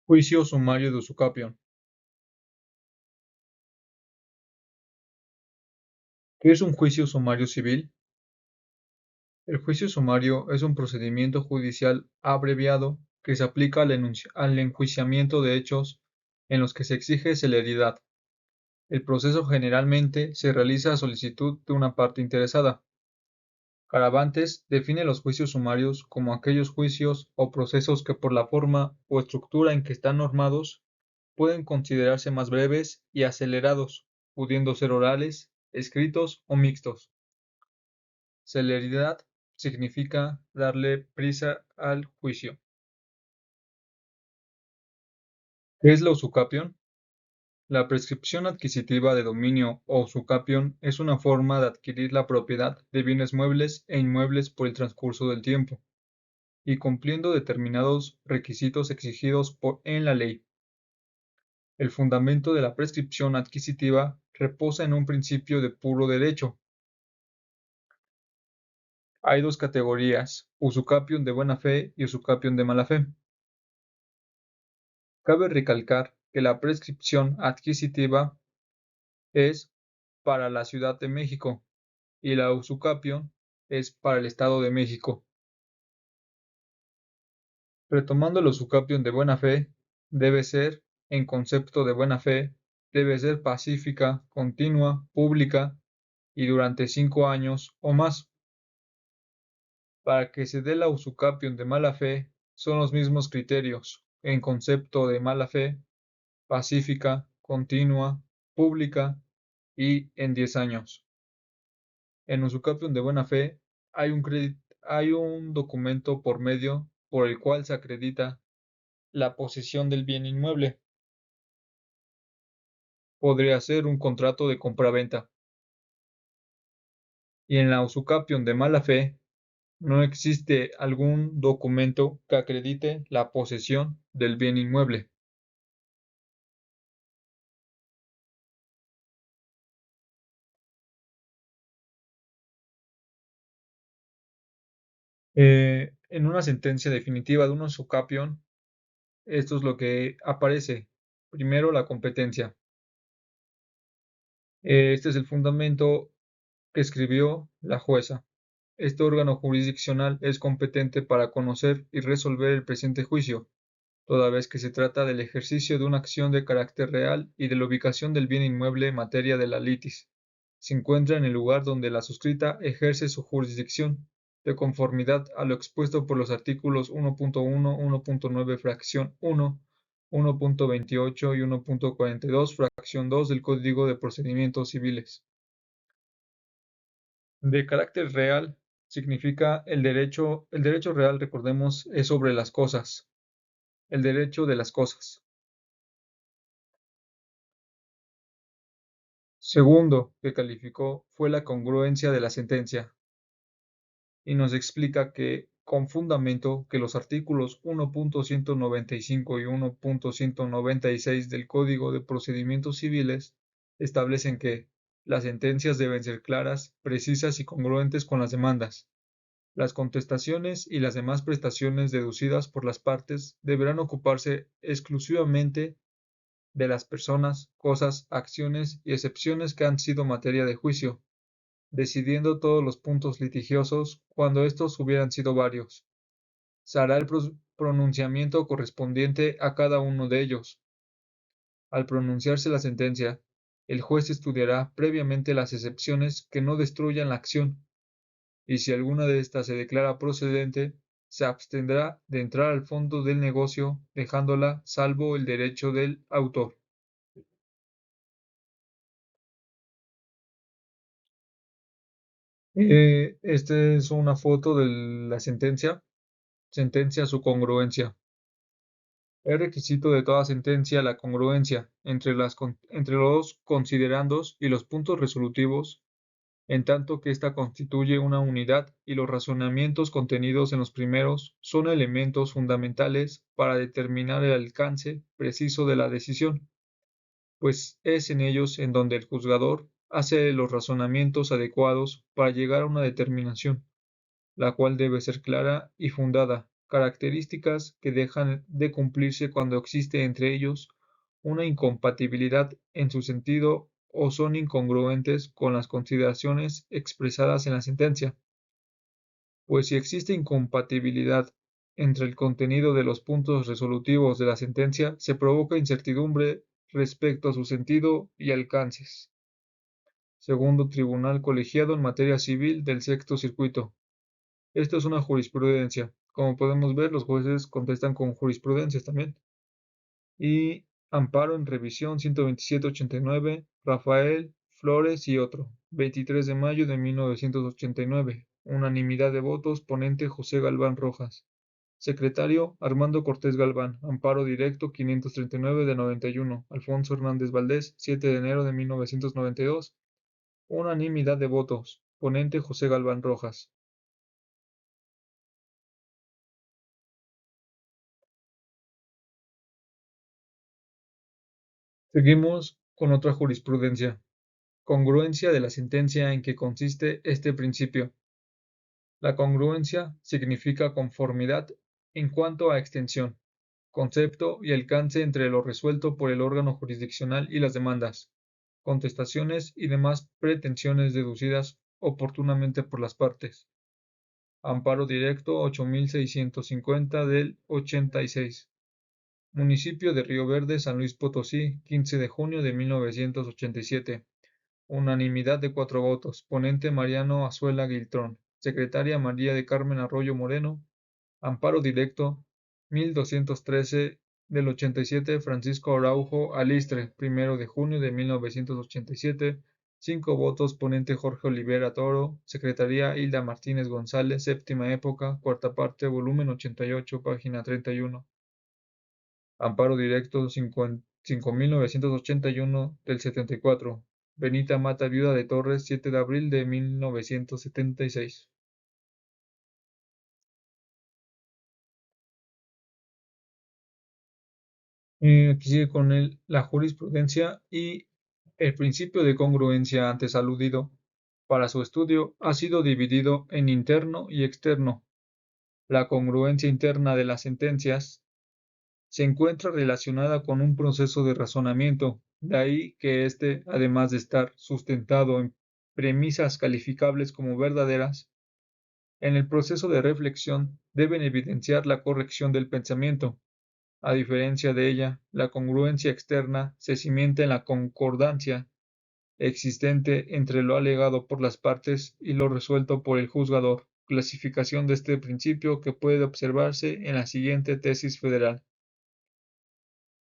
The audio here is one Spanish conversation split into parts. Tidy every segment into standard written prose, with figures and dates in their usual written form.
Juicio sumario de usucapión. ¿Qué es un juicio sumario civil? El juicio sumario es un procedimiento judicial abreviado que se aplica al enjuiciamiento de hechos en los que se exige celeridad. El proceso generalmente se realiza a solicitud de una parte interesada. Caravantes define los juicios sumarios como aquellos juicios o procesos que por la forma o estructura en que están normados pueden considerarse más breves y acelerados, pudiendo ser orales, escritos o mixtos. Celeridad significa darle prisa al juicio. ¿Qué es la usucapión? La prescripción adquisitiva de dominio o usucapión es una forma de adquirir la propiedad de bienes muebles e inmuebles por el transcurso del tiempo, y cumpliendo determinados requisitos exigidos en la ley. El fundamento de la prescripción adquisitiva reposa en un principio de puro derecho. Hay dos categorías: usucapión de buena fe y usucapión de mala fe. Cabe recalcar que la prescripción adquisitiva es para la Ciudad de México y la usucapión es para el Estado de México. Retomando la usucapión de buena fe, debe ser, en concepto de buena fe, debe ser pacífica, continua, pública y durante 5 años o más. Para que se dé la usucapión de mala fe, son los mismos criterios, en concepto de mala fe, pacífica, continua, pública y en 10 años. En usucapión de buena fe hay un documento por medio por el cual se acredita la posesión del bien inmueble. Podría ser un contrato de compraventa. Y en la usucapión de mala fe no existe algún documento que acredite la posesión del bien inmueble. En una sentencia definitiva de un usucapión, esto es lo que aparece. Primero, la competencia. Este es el fundamento que escribió la jueza. Este órgano jurisdiccional es competente para conocer y resolver el presente juicio, toda vez que se trata del ejercicio de una acción de carácter real y de la ubicación del bien inmueble en materia de la litis. Se encuentra en el lugar donde la suscrita ejerce su jurisdicción, de conformidad a lo expuesto por los artículos 1.1, 1.9 fracción 1, 1.28 y 1.42 fracción 2 del Código de Procedimientos Civiles. De carácter real significa el derecho real, recordemos, es sobre las cosas, el derecho de las cosas. Segundo que calificó fue la congruencia de la sentencia, y nos explica que, con fundamento, que los artículos 1.195 y 1.196 del Código de Procedimientos Civiles establecen que las sentencias deben ser claras, precisas y congruentes con las demandas. Las contestaciones y las demás prestaciones deducidas por las partes deberán ocuparse exclusivamente de las personas, cosas, acciones y excepciones que han sido materia de juicio, decidiendo todos los puntos litigiosos cuando estos hubieran sido varios. Se hará el pronunciamiento correspondiente a cada uno de ellos. Al pronunciarse la sentencia, el juez estudiará previamente las excepciones que no destruyan la acción, y si alguna de estas se declara procedente, se abstendrá de entrar al fondo del negocio, dejándola salvo el derecho del autor. Esta es una foto de la sentencia. Sentencia su congruencia. Es requisito de toda sentencia la congruencia entre los considerandos y los puntos resolutivos, en tanto que ésta constituye una unidad y los razonamientos contenidos en los primeros son elementos fundamentales para determinar el alcance preciso de la decisión, pues es en ellos en donde el juzgador hace los razonamientos adecuados para llegar a una determinación, la cual debe ser clara y fundada, características que dejan de cumplirse cuando existe entre ellos una incompatibilidad en su sentido o son incongruentes con las consideraciones expresadas en la sentencia, pues si existe incompatibilidad entre el contenido de los puntos resolutivos de la sentencia, se provoca incertidumbre respecto a su sentido y alcances. Segundo Tribunal Colegiado en Materia Civil del Sexto Circuito. Esto es una jurisprudencia. Como podemos ver, los jueces contestan con jurisprudencias también. Y amparo en revisión 127-89, Rafael Flores y otro, 23 de mayo de 1989. Unanimidad de votos, ponente José Galván Rojas. Secretario Armando Cortés Galván. Amparo directo 539 de 91. Alfonso Hernández Valdés, 7 de enero de 1992. Unanimidad de votos, ponente José Galván Rojas. Seguimos con otra jurisprudencia. Congruencia de la sentencia en que consiste este principio. La congruencia significa conformidad en cuanto a extensión, concepto y alcance entre lo resuelto por el órgano jurisdiccional y las demandas, contestaciones y demás pretensiones deducidas oportunamente por las partes. Amparo directo 8650 del 86. Municipio de Río Verde, San Luis Potosí, 15 de junio de 1987. Unanimidad de 4 votos. Ponente Mariano Azuela Guiltrón. Secretaria María de Carmen Arroyo Moreno. Amparo directo 1213 del 87. Francisco Araujo Alistre, 1 de junio de 1987. 5 votos. Ponente Jorge Olivera Toro. Secretaría Hilda Martínez González. Séptima época. Cuarta parte. Volumen 88. Página 31. Amparo directo 5981 del 74. Benita Mata Viuda de Torres, 7 de abril de 1976. Aquí sigue con la jurisprudencia y el principio de congruencia antes aludido. Para su estudio ha sido dividido en interno y externo. La congruencia interna de las sentencias se encuentra relacionada con un proceso de razonamiento, de ahí que éste, además de estar sustentado en premisas calificables como verdaderas, en el proceso de reflexión deben evidenciar la corrección del pensamiento. A diferencia de ella, la congruencia externa se cimienta en la concordancia existente entre lo alegado por las partes y lo resuelto por el juzgador, clasificación de este principio que puede observarse en la siguiente tesis federal.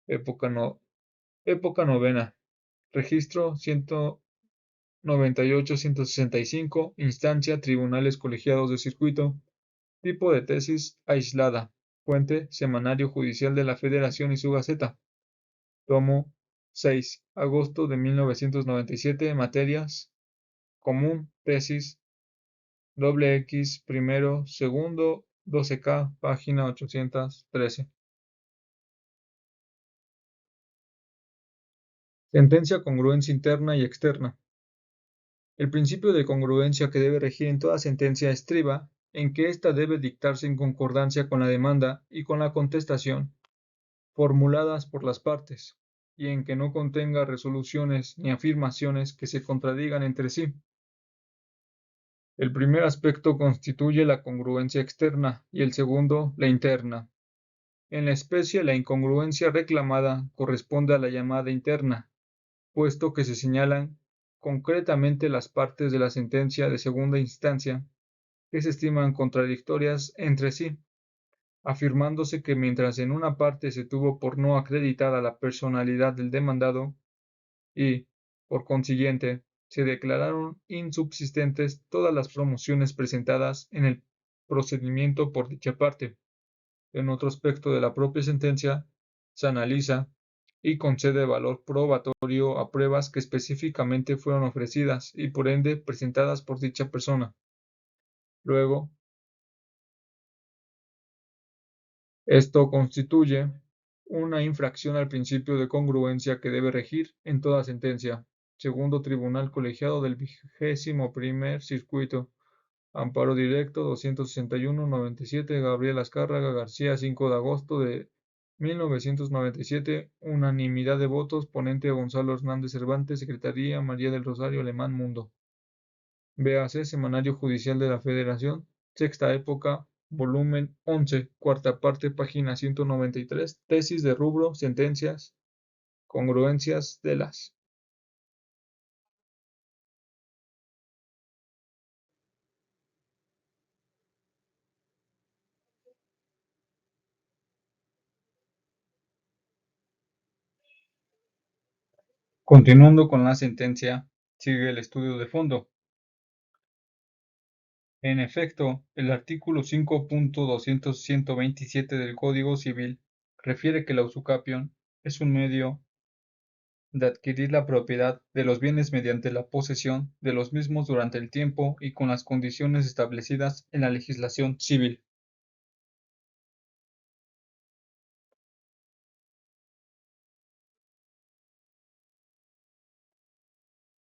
Época, no, época novena. Registro 198-165. Instancia Tribunales Colegiados de Circuito. Tipo de tesis aislada. Fuente Semanario Judicial de la Federación y su Gaceta. Tomo 6. Agosto de 1997. Materias. Común. Tesis. XX. Primero. Segundo. 12K. Página 813. Sentencia congruencia interna y externa. El principio de congruencia que debe regir en toda sentencia estriba en que ésta debe dictarse en concordancia con la demanda y con la contestación formuladas por las partes, y en que no contenga resoluciones ni afirmaciones que se contradigan entre sí. El primer aspecto constituye la congruencia externa y el segundo la interna. En la especie, la incongruencia reclamada corresponde a la llamada interna, puesto que se señalan concretamente las partes de la sentencia de segunda instancia que se estiman contradictorias entre sí, afirmándose que mientras en una parte se tuvo por no acreditada la personalidad del demandado y, por consiguiente, se declararon insubsistentes todas las promociones presentadas en el procedimiento por dicha parte, en otro aspecto de la propia sentencia se analiza y concede valor probatorio a pruebas que específicamente fueron ofrecidas y por ende presentadas por dicha persona. Luego, esto constituye una infracción al principio de congruencia que debe regir en toda sentencia. Segundo Tribunal Colegiado del 21º Circuito. Amparo directo 261-97 Gabriel Azcárraga García 5 de agosto de 1997 Unanimidad de votos Ponente Gonzalo Hernández Cervantes Secretaría María del Rosario Alemán Mundo. Véase Semanario Judicial de la Federación, Sexta Época, volumen 11, cuarta parte, página 193, tesis de rubro, sentencias, congruencias de las. Continuando con la sentencia, sigue el estudio de fondo. En efecto, el artículo 5.200.127 del Código Civil refiere que la usucapión es un medio de adquirir la propiedad de los bienes mediante la posesión de los mismos durante el tiempo y con las condiciones establecidas en la legislación civil.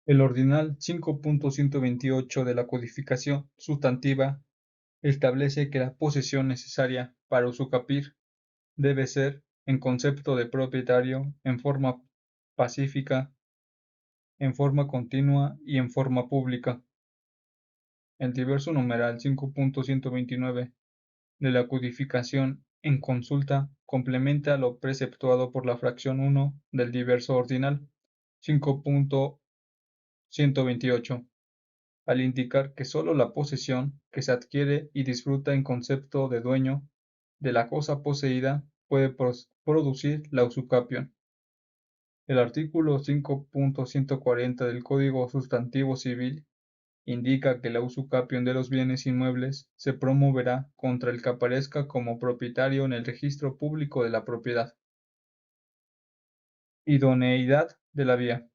El ordinal 5.128 de la Codificación Sustantiva establece que la posesión necesaria para usucapir debe ser en concepto de propietario, en forma pacífica, en forma continua y en forma pública. El diverso numeral 5.129 de la codificación en consulta complementa lo preceptuado por la fracción 1 del diverso ordinal 5.128, al indicar que sólo la posesión que se adquiere y disfruta en concepto de dueño de la cosa poseída puede producir la usucapión. El artículo 5.140 del Código Sustantivo Civil indica que la usucapión de los bienes inmuebles se promoverá contra el que aparezca como propietario en el registro público de la propiedad. Idoneidad de la vía.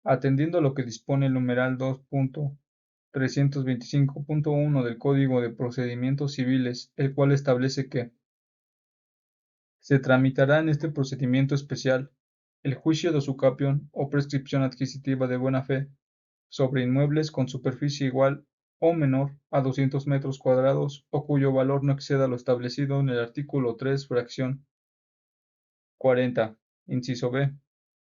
Atendiendo a lo que dispone el numeral 2.325.1 del Código de Procedimientos Civiles, el cual establece que se tramitará en este procedimiento especial el juicio de usucapión o prescripción adquisitiva de buena fe sobre inmuebles con superficie igual o menor a 200 metros cuadrados o cuyo valor no exceda lo establecido en el artículo 3, fracción 40, inciso B,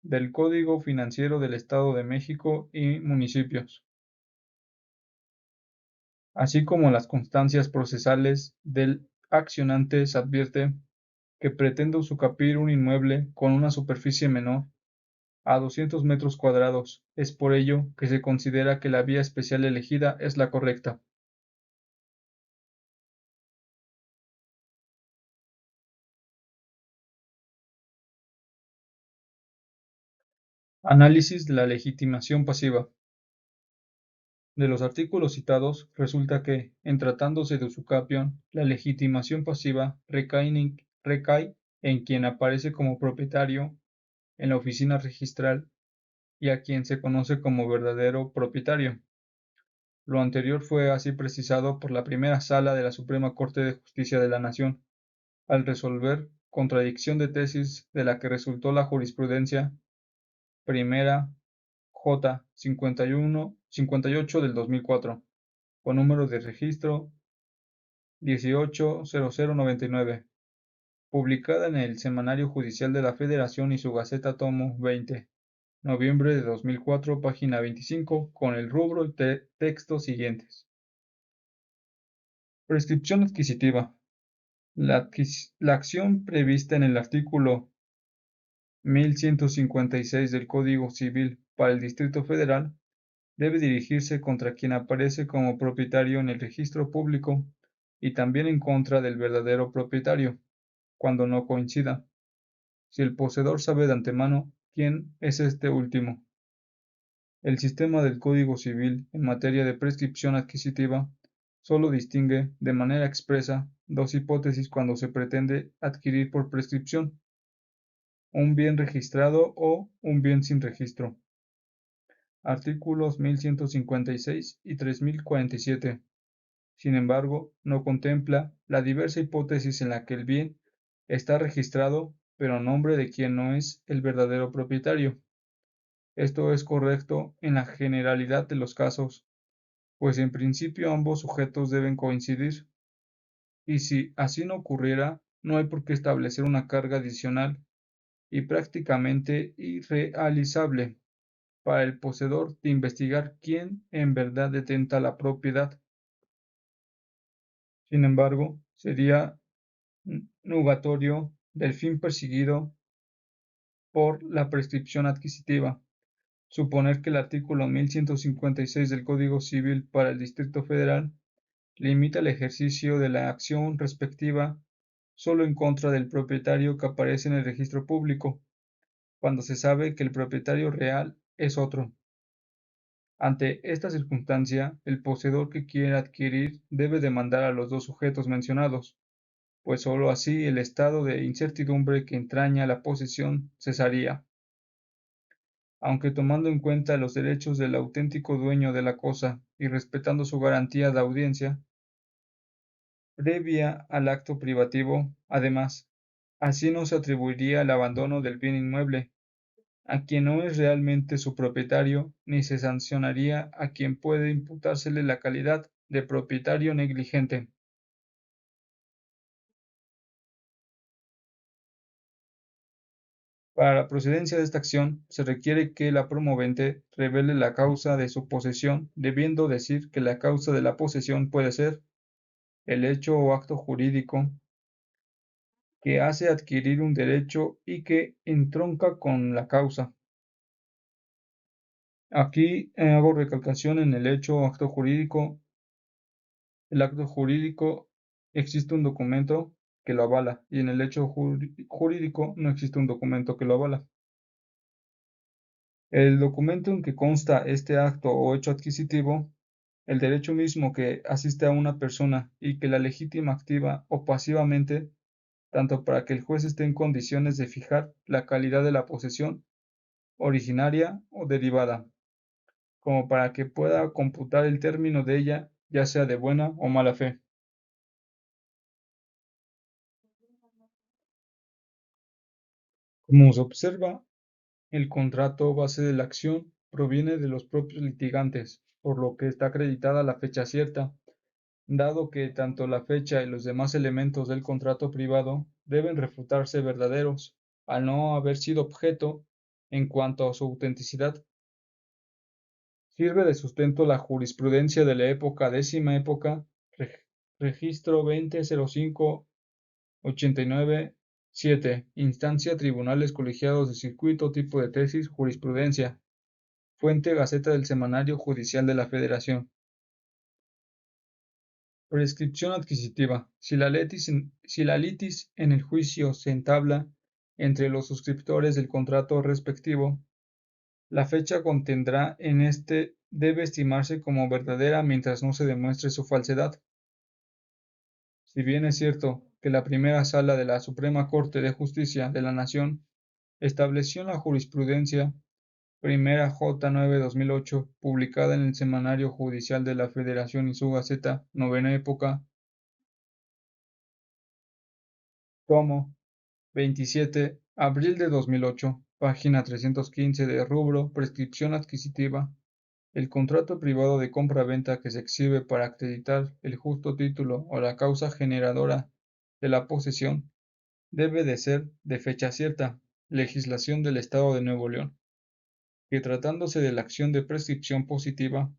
del Código Financiero del Estado de México y municipios, así como las constancias procesales del accionante. Se advierte que pretende usucapir un inmueble con una superficie menor a 200 metros cuadrados. Es por ello que se considera que la vía especial elegida es la correcta. Análisis de la legitimación pasiva. De los artículos citados, resulta que, en tratándose de usucapión, la legitimación pasiva recae en quien aparece como propietario en la oficina registral y a quien se conoce como verdadero propietario. Lo anterior fue así precisado por la Primera Sala de la Suprema Corte de Justicia de la Nación, al resolver contradicción de tesis de la que resultó la jurisprudencia Primera J. 58 del 2004, con número de registro 180099, publicada en el Semanario Judicial de la Federación y su Gaceta tomo 20, noviembre de 2004, página 25, con el rubro y texto siguientes. Prescripción adquisitiva. La acción prevista en el artículo 1156 del Código Civil para el Distrito Federal debe dirigirse contra quien aparece como propietario en el registro público y también en contra del verdadero propietario, cuando no coincida, si el poseedor sabe de antemano quién es este último. El sistema del Código Civil en materia de prescripción adquisitiva solo distingue de manera expresa dos hipótesis cuando se pretende adquirir por prescripción: un bien registrado o un bien sin registro. Artículos 1156 y 3047. Sin embargo, no contempla la diversa hipótesis en la que el bien está registrado, pero a nombre de quien no es el verdadero propietario. Esto es correcto en la generalidad de los casos, pues en principio ambos sujetos deben coincidir, y si así no ocurriera, no hay por qué establecer una carga adicional y prácticamente irrealizable para el poseedor de investigar quién en verdad detenta la propiedad. Sin embargo, sería nugatorio del fin perseguido por la prescripción adquisitiva. Suponer que el artículo 1156 del Código Civil para el Distrito Federal limita el ejercicio de la acción respectiva solo en contra del propietario que aparece en el registro público, cuando se sabe que el propietario real es otro. Ante esta circunstancia, el poseedor que quiere adquirir debe demandar a los dos sujetos mencionados, pues sólo así el estado de incertidumbre que entraña la posesión cesaría. Aunque tomando en cuenta los derechos del auténtico dueño de la cosa y respetando su garantía de audiencia previa al acto privativo, además, así no se atribuiría el abandono del bien inmueble a quien no es realmente su propietario, ni se sancionaría a quien puede imputársele la calidad de propietario negligente. Para la procedencia de esta acción, se requiere que la promovente revele la causa de su posesión, debiendo decir que la causa de la posesión puede ser el hecho o acto jurídico que hace adquirir un derecho y que entronca con la causa. Aquí hago recalcación en el hecho o acto jurídico. El acto jurídico existe un documento que lo avala y en el hecho jurídico no existe un documento que lo avala. El documento en que consta este acto o hecho adquisitivo, el derecho mismo que asiste a una persona y que la legítima activa o pasivamente, tanto para que el juez esté en condiciones de fijar la calidad de la posesión originaria o derivada, como para que pueda computar el término de ella, ya sea de buena o mala fe. Como se observa, el contrato base de la acción proviene de los propios litigantes, por lo que está acreditada la fecha cierta, dado que tanto la fecha y los demás elementos del contrato privado deben refutarse verdaderos, al no haber sido objeto en cuanto a su autenticidad. Sirve de sustento la jurisprudencia de la época décima época, registro 2005-89-7, instancia Tribunales Colegiados de Circuito, tipo de tesis, jurisprudencia. Fuente Gaceta del Semanario Judicial de la Federación. Prescripción adquisitiva. Si la litis en el juicio se entabla entre los suscriptores del contrato respectivo, la fecha contendrá en este debe estimarse como verdadera mientras no se demuestre su falsedad. Si bien es cierto que la primera sala de la Suprema Corte de Justicia de la Nación estableció en la jurisprudencia Primera J. 9/2008, publicada en el Semanario Judicial de la Federación y su Gaceta, novena época, tomo 27, abril de 2008, página 315 de rubro Prescripción adquisitiva. El contrato privado de compra-venta que se exhibe para acreditar el justo título o la causa generadora de la posesión debe de ser de fecha cierta, legislación del Estado de Nuevo León, que tratándose de la acción de prescripción positiva,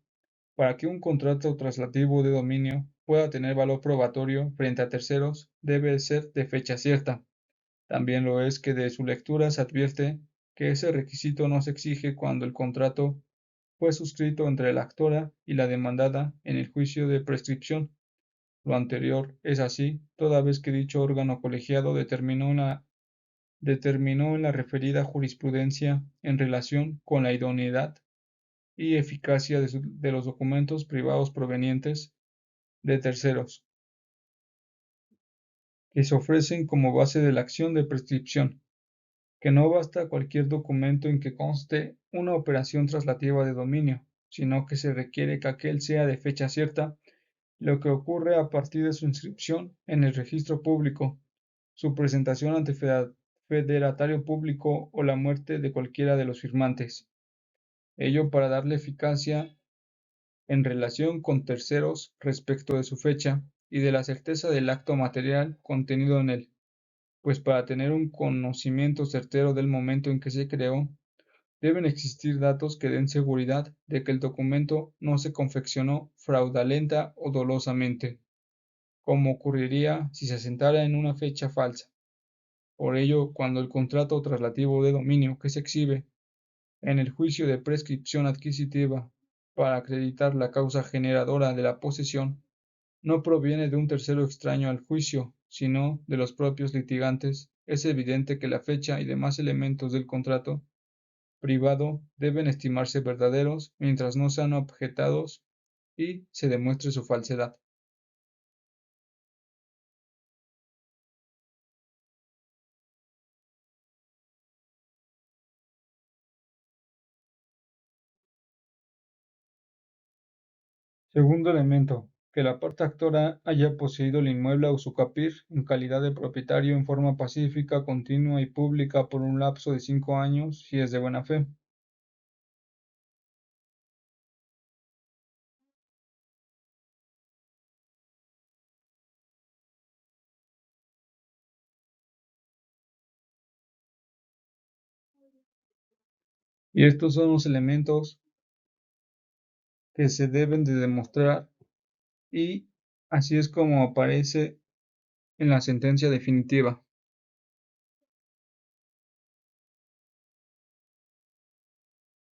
para que un contrato traslativo de dominio pueda tener valor probatorio frente a terceros, debe ser de fecha cierta. También lo es que de su lectura se advierte que ese requisito no se exige cuando el contrato fue suscrito entre la actora y la demandada en el juicio de prescripción. Lo anterior es así toda vez que dicho órgano colegiado determinó en la referida jurisprudencia en relación con la idoneidad y eficacia de los documentos privados provenientes de terceros, que se ofrecen como base de la acción de prescripción, que no basta cualquier documento en que conste una operación traslativa de dominio, sino que se requiere que aquel sea de fecha cierta, lo que ocurre a partir de su inscripción en el registro público, su presentación ante federatario público o la muerte de cualquiera de los firmantes. Ello para darle eficacia en relación con terceros respecto de su fecha y de la certeza del acto material contenido en él, pues para tener un conocimiento certero del momento en que se creó, deben existir datos que den seguridad de que el documento no se confeccionó fraudulenta o dolosamente, como ocurriría si se asentara en una fecha falsa. Por ello, cuando el contrato traslativo de dominio que se exhibe en el juicio de prescripción adquisitiva para acreditar la causa generadora de la posesión no proviene de un tercero extraño al juicio, sino de los propios litigantes, es evidente que la fecha y demás elementos del contrato privado deben estimarse verdaderos mientras no sean objetados y se demuestre su falsedad. Segundo elemento, que la parte actora haya poseído el inmueble a usufructuar en calidad de propietario en forma pacífica, continua y pública por un lapso de 5 años, si es de buena fe. Y estos son los elementos que se deben de demostrar y así es como aparece en la sentencia definitiva.